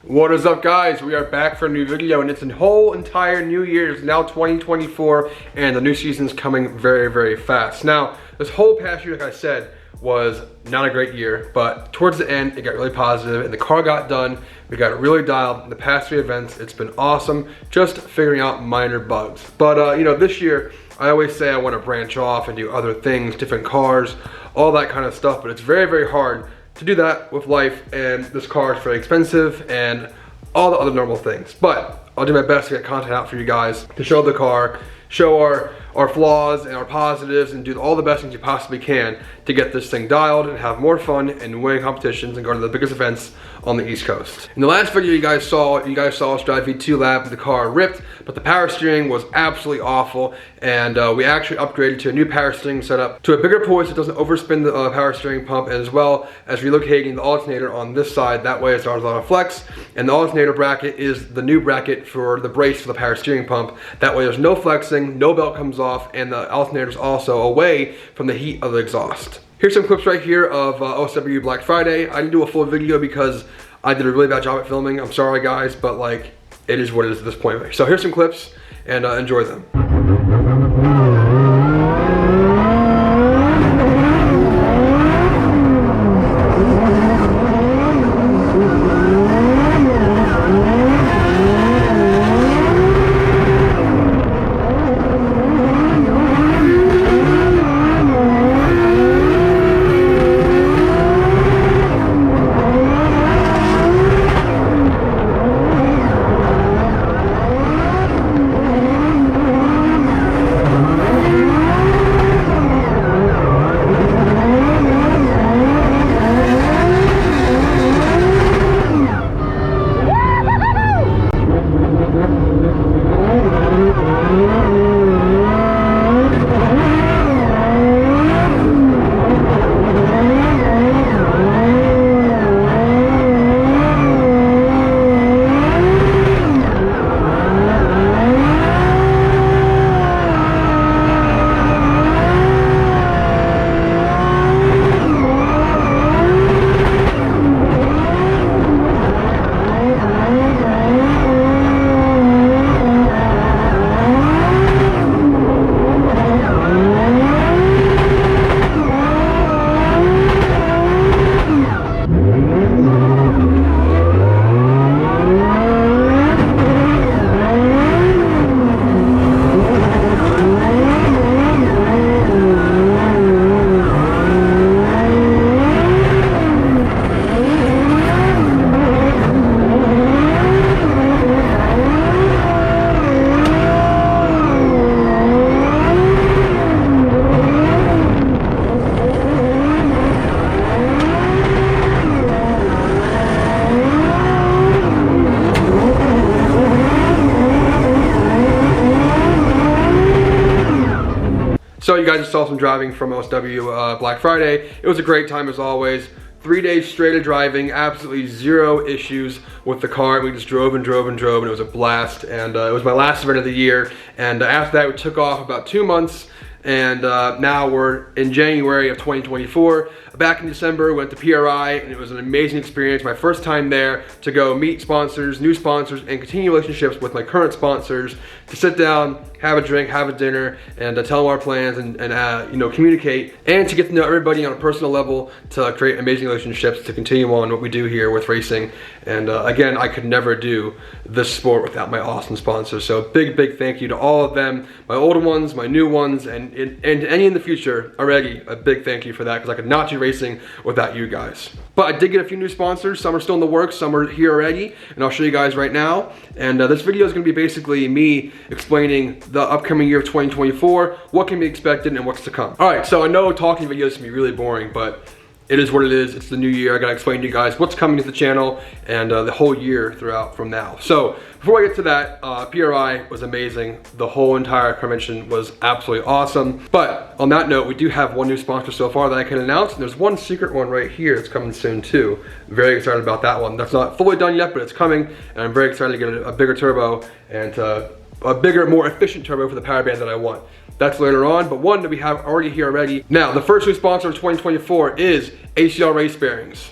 What is up, guys? We are back for a new video, and it's a whole entire new year. It's now 2024 and the new season is coming very, very fast. Now, this whole past year, like I said, was not a great year, but towards the end it got really positive and the car got done. We got it really dialed. In the past 3 events, it's been awesome, just figuring out minor bugs. But you know, this year I always say I want to branch off and do other things, different cars, all that kind of stuff, but it's very, very hard to do that with life, and this car is very expensive and all the other normal things. But I'll do my best to get content out for you guys, to show the car, show our flaws and our positives, and do all the best things you possibly can to get this thing dialed and have more fun and win competitions and go to the biggest events on the East Coast. In the last video you guys saw us drive V2 lap with the car ripped, but the power steering was absolutely awful, and we actually upgraded to a new power steering setup to a bigger hoist that doesn't overspin the power steering pump, as well as relocating the alternator on this side. That way it's not a lot of flex, and the alternator bracket is the new bracket for the brace for the power steering pump. That way there's no flexing, no belt comes off, and the alternator is also away from the heat of the exhaust. Here's some clips right here of OSW Black Friday. I didn't do a full video because I did a really bad job at filming. I'm sorry, guys, but like, it is what it is at this point. So here's some clips, and enjoy them. So you guys just saw some driving from OSW Black Friday. It was a great time as always. 3 days straight of driving, absolutely zero issues with the car. We just drove and drove and drove, and it was a blast. And it was my last event of the year. And after that, we took off about 2 months. And now we're in January of 2024. Back in December, we went to PRI, and it was an amazing experience. My first time there to go meet sponsors, new sponsors, and continue relationships with my current sponsors, to sit down, have a drink, have a dinner, and tell them our plans, and you know, communicate, and to get to know everybody on a personal level, to create amazing relationships, to continue on what we do here with racing. And again, I could never do this sport without my awesome sponsors. So big, big thank you to all of them, my older ones, my new ones, and any in the future already. A big thank you for that, because I could not do racing without you guys. But I did get a few new sponsors. Some are still in the works, some are here already, and I'll show you guys right now. And this video is going to be basically me explaining the upcoming year of 2024, what can be expected and what's to come. All right, so I know talking videos can be really boring, but it is what it is. It's the new year. I gotta explain to you guys what's coming to the channel and the whole year throughout from now. So before I get to that, PRI was amazing. The whole entire convention was absolutely awesome. But on that note, we do have one new sponsor so far that I can announce, and there's one secret one right here. It's coming soon too. Very excited about that one. That's not fully done yet, but it's coming, and I'm very excited to get a bigger turbo and a bigger, more efficient turbo for the power band that I want. That's later on, but one that we have already here already. Now, the first new sponsor of 2024 is ACL Race Bearings.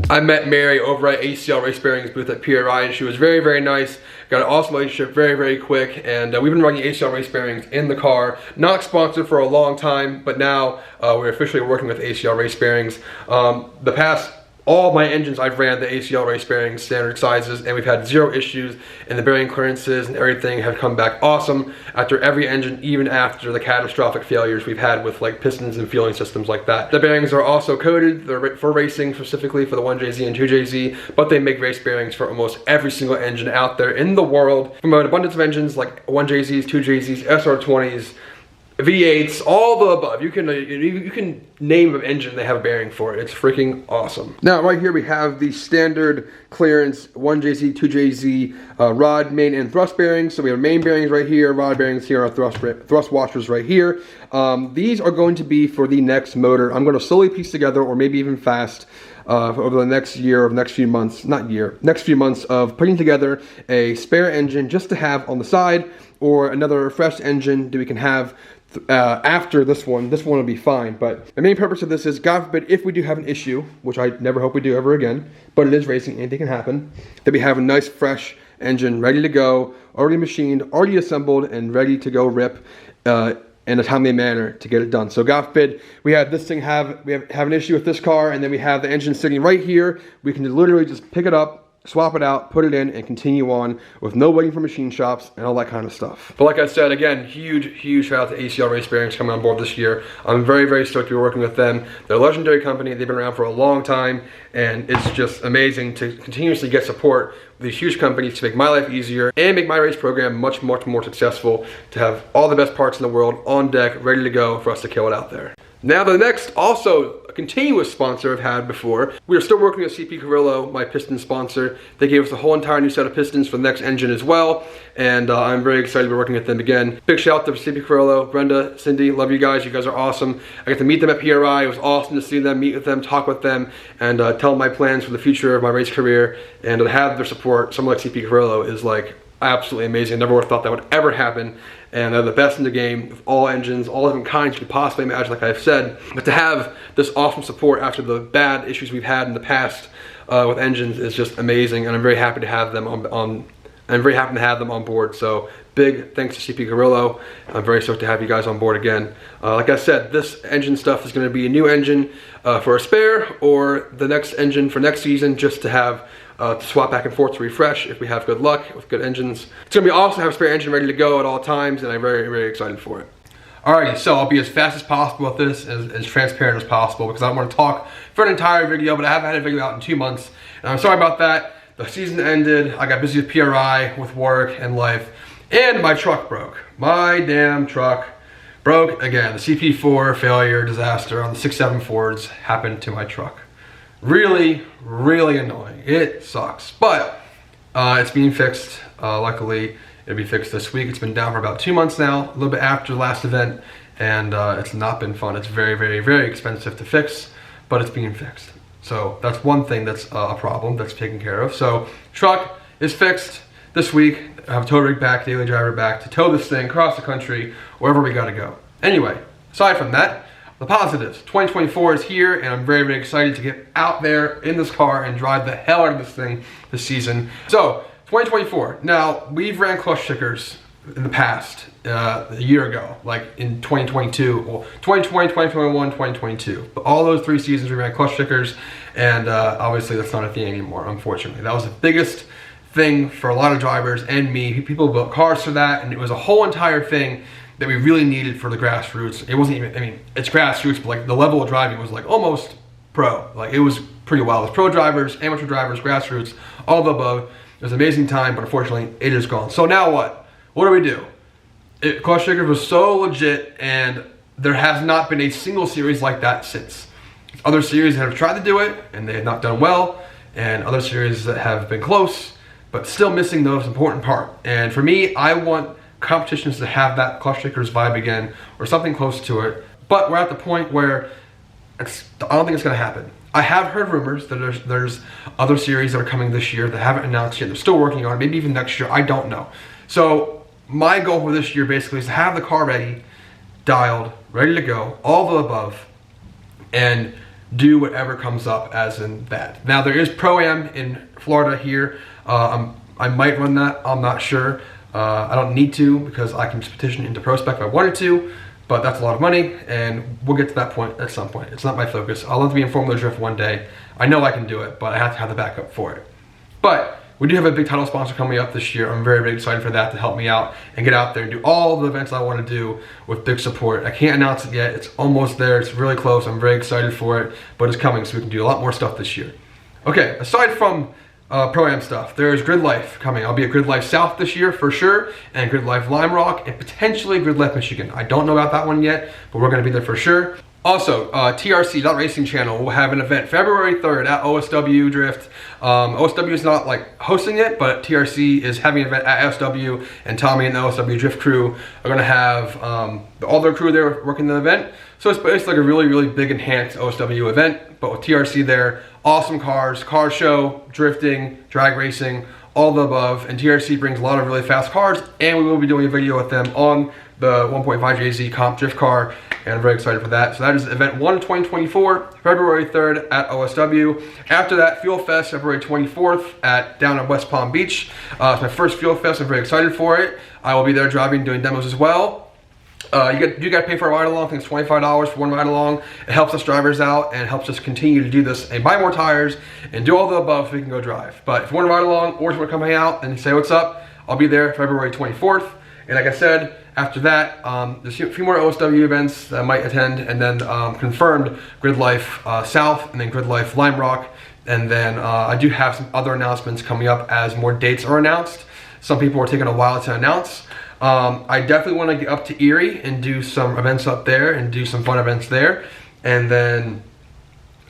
I met Mary over at ACL Race Bearings booth at PRI, and she was very, very nice. Got an awesome relationship very, very quick, and we've been running ACL Race Bearings in the car. Not sponsored for a long time, but now we're officially working with ACL Race Bearings. All my engines I've ran the ACL Race Bearings standard sizes, and we've had zero issues, and the bearing clearances and everything have come back awesome after every engine, even after the catastrophic failures we've had with like pistons and fueling systems like that. The bearings are also coated. They're for racing, specifically for the 1JZ and 2JZ, but they make race bearings for almost every single engine out there in the world, from an abundance of engines like 1JZs, 2JZs, SR20s, V8s, all the above. You can name an engine, they have a bearing for it. It's freaking awesome. Now right here we have the standard clearance 1JZ, 2JZ rod, main, and thrust bearings. So we have main bearings right here, rod bearings here, our thrust washers right here. These are going to be for the next motor. I'm going to slowly piece together, or maybe even fast, over the next year or next few months, next few months of putting together a spare engine just to have on the side, or another refreshed engine that we can have after this one. This one will be fine, but the main purpose of this is, God forbid, if we do have an issue, which I never hope we do ever again, but it is racing, anything can happen, that we have a nice fresh engine ready to go, already machined, already assembled, and ready to go rip in a timely manner to get it done. So God forbid we have this thing have an issue with this car, and then we have the engine sitting right here. We can literally just pick it up, swap it out, put it in, and continue on with no waiting for machine shops and all that kind of stuff. But like I said, again, huge shout out to ACL Race Bearings coming on board this year. I'm very, very stoked to be working with them. They're a legendary company. They've been around for a long time, and it's just amazing to continuously get support with these huge companies to make my life easier and make my race program much more successful, to have all the best parts in the world on deck, ready to go for us to kill it out there. Now the next, also a continuous sponsor I've had before. We are still working with CP Carrillo, my piston sponsor. They gave us a whole entire new set of pistons for the next engine as well, and I'm very excited to be working with them again. Big shout out to CP Carrillo, Brenda, Cindy, love you guys. You guys are awesome. I got to meet them at PRI. It was awesome to see them, meet with them, talk with them, and tell them my plans for the future of my race career, and to have their support. Someone like CP Carrillo is like absolutely amazing. I never would have thought that would ever happen. And they're the best in the game with all engines, all different kinds you could possibly imagine, like I've said. But to have this awesome support after the bad issues we've had in the past with engines is just amazing, and I'm very happy to have them on board. So big thanks to CP Carrillo. I'm very stoked to have you guys on board again. Like I said, this engine stuff is going to be a new engine for a spare, or the next engine for next season, just to have to swap back and forth to refresh if we have good luck with good engines. It's going to be awesome to have a spare engine ready to go at all times, and I'm very, very excited for it. Alrighty, so I'll be as fast as possible with this, as transparent as possible, because I want to talk for an entire video, but I haven't had a video out in 2 months, and I'm sorry about that. The season ended, I got busy with PRI, with work and life, and my truck broke. My damn truck broke again. The CP4 failure disaster on the 6.7 Fords happened to my truck. Really, really annoying. It sucks, but it's being fixed. Luckily, it'll be fixed this week. It's been down for about 2 months now, a little bit after the last event, and it's not been fun. It's very, very, very expensive to fix, but it's being fixed. So that's one thing that's a problem that's taken care of. So truck is fixed this week. I have a tow rig back, daily driver back to tow this thing across the country, wherever we gotta go. Anyway, aside from that, the positives, 2024 is here, and I'm very, very excited to get out there in this car and drive the hell out of this thing this season. So, 2024. Now, we've ran clutch stickers in the past, a year ago, like in 2022, well, 2020, 2021, 2022. But all those 3 seasons we ran clutch stickers, and obviously that's not a thing anymore, unfortunately. That was the biggest thing for a lot of drivers and me. People built cars for that, and it was a whole entire thing that we really needed for the grassroots. It wasn't even, I mean, it's grassroots, but like the level of driving was like almost pro. Like it was pretty wild. It was pro drivers, amateur drivers, grassroots, all of the above. It was an amazing time, but unfortunately it is gone. So now what? What do we do? Clutch stickers was so legit, and there has not been a single series like that since. Other series have tried to do it, and they have not done well, and other series that have been close, but still missing the most important part. And for me, I want competitions to have that clutch stickers vibe again, or something close to it. But we're at the point where I don't think it's going to happen. I have heard rumors that there's other series that are coming this year that haven't announced yet. They're still working on it, maybe even next year. I don't know. So my goal for this year basically is to have the car ready, dialed, ready to go, all the above, and do whatever comes up as in that. Now there is Pro-Am in Florida here. I might run that, I'm not sure. I don't need to because I can just petition into Pro-Spec if I wanted to, but that's a lot of money and we'll get to that point at some point. It's not my focus. I'll love to be in Formula Drift one day. I know I can do it, but I have to have the backup for it. But we do have a big title sponsor coming up this year. I'm very, very excited for that to help me out and get out there and do all the events I want to do with big support. I can't announce it yet. It's almost there. It's really close. I'm very excited for it, but it's coming so we can do a lot more stuff this year. Okay, aside from Pro-Am stuff, there's Grid Life coming. I'll be at Grid Life South this year for sure, and Grid Life Lime Rock, and potentially Grid Life Michigan. I don't know about that one yet, but we're going to be there for sure. Also, TRC, Racing Channel, will have an event February 3rd at OSW Drift. OSW is not like hosting it, but TRC is having an event at OSW, and Tommy and the OSW Drift crew are going to have all their crew there working the event. So it's basically like a really, really big enhanced OSW event, but with TRC there, awesome cars, car show, drifting, drag racing, all the above, and TRC brings a lot of really fast cars, and we will be doing a video with them on the 1.5 JZ comp drift car, and I'm very excited for that. So that is event 1 2024, February 3rd at OSW. After that, Fuel Fest, February 24th down at West Palm Beach. It's my first Fuel Fest, I'm very excited for it. I will be there driving, doing demos as well. You got to pay for a ride along. I think it's $25 for one ride along. It helps us drivers out and helps us continue to do this and buy more tires and do all the above so we can go drive. But if you want to ride along or if you want to come hang out and say what's up, I'll be there February 24th. And like I said, after that, there's a few more OSW events that I might attend, and then confirmed Grid Life South, and then Grid Life Lime Rock, and then I do have some other announcements coming up as more dates are announced. Some people are taking a while to announce. I definitely want to get up to Erie and do some events up there and do some fun events there, and then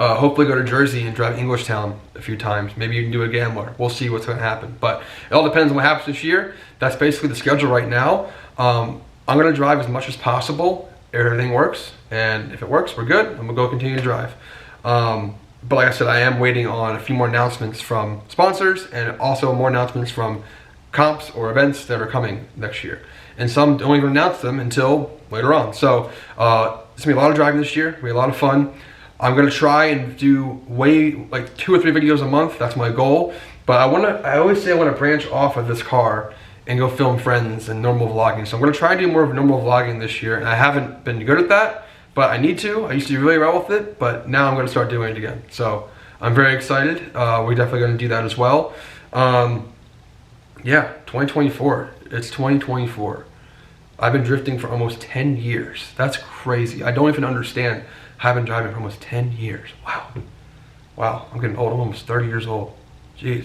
hopefully go to Jersey and drive Englishtown a few times. Maybe you can do a Gambler. We'll see what's going to happen, but it all depends on what happens this year. That's basically the schedule right now. I'm going to drive as much as possible if everything works, and if it works, we're good, and we'll go continue to drive. But like I said, I am waiting on a few more announcements from sponsors and also more announcements from comps or events that are coming next year. And some don't even announce them until later on. So it's going to be a lot of driving this year. It's going to be a lot of fun. I'm going to try and do like 2 or 3 videos a month. That's my goal. But I always say I want to branch off of this car and go film friends and normal vlogging. So I'm going to try and do more of normal vlogging this year. And I haven't been good at that, but I need to. I used to do really well with it, but now I'm going to start doing it again. So I'm very excited. We're definitely going to do that as well. Yeah, 2024. It's 2024. I've been drifting for almost 10 years. That's crazy. I don't even understand how I've been driving for almost 10 years. Wow. Wow, I'm getting old. I'm almost 30 years old. Jeez.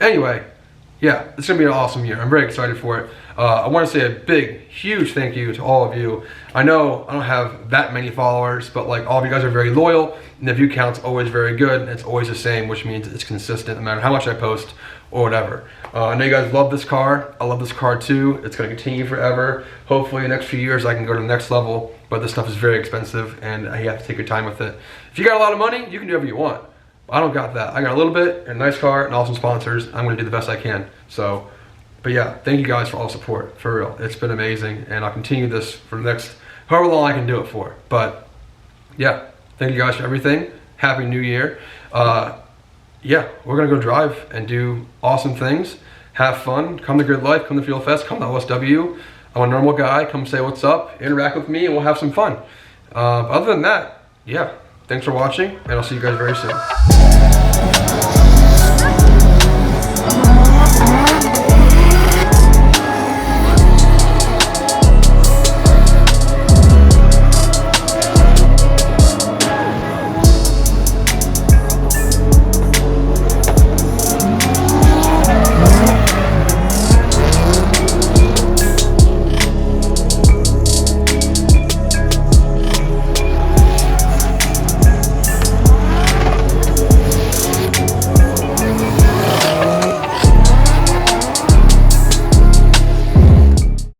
Anyway, yeah, it's going to be an awesome year. I'm very excited for it. I want to say a big, huge thank you to all of you. I know I don't have that many followers, but like all of you guys are very loyal, and the view count's always very good. It's always the same, which means it's consistent no matter how much I post or whatever. I know you guys love this car. I love this car too. It's going to continue forever. Hopefully in the next few years I can go to the next level, but this stuff is very expensive and you have to take your time with it. If you got a lot of money, you can do whatever you want. I don't got that. I got a little bit, a nice car, and awesome sponsors. I'm going to do the best I can. So, but yeah, thank you guys for all the support, for real. It's been amazing, and I'll continue this for the next however long I can do it for. But yeah, thank you guys for everything. Happy New Year. Yeah, we're gonna go drive and do awesome things, have fun, come to Grid Life, come to Fuel Fest, come to OSW. I'm a normal guy, come say what's up, interact with me, and we'll have some fun. Other than that, yeah, thanks for watching, and I'll see you guys very soon.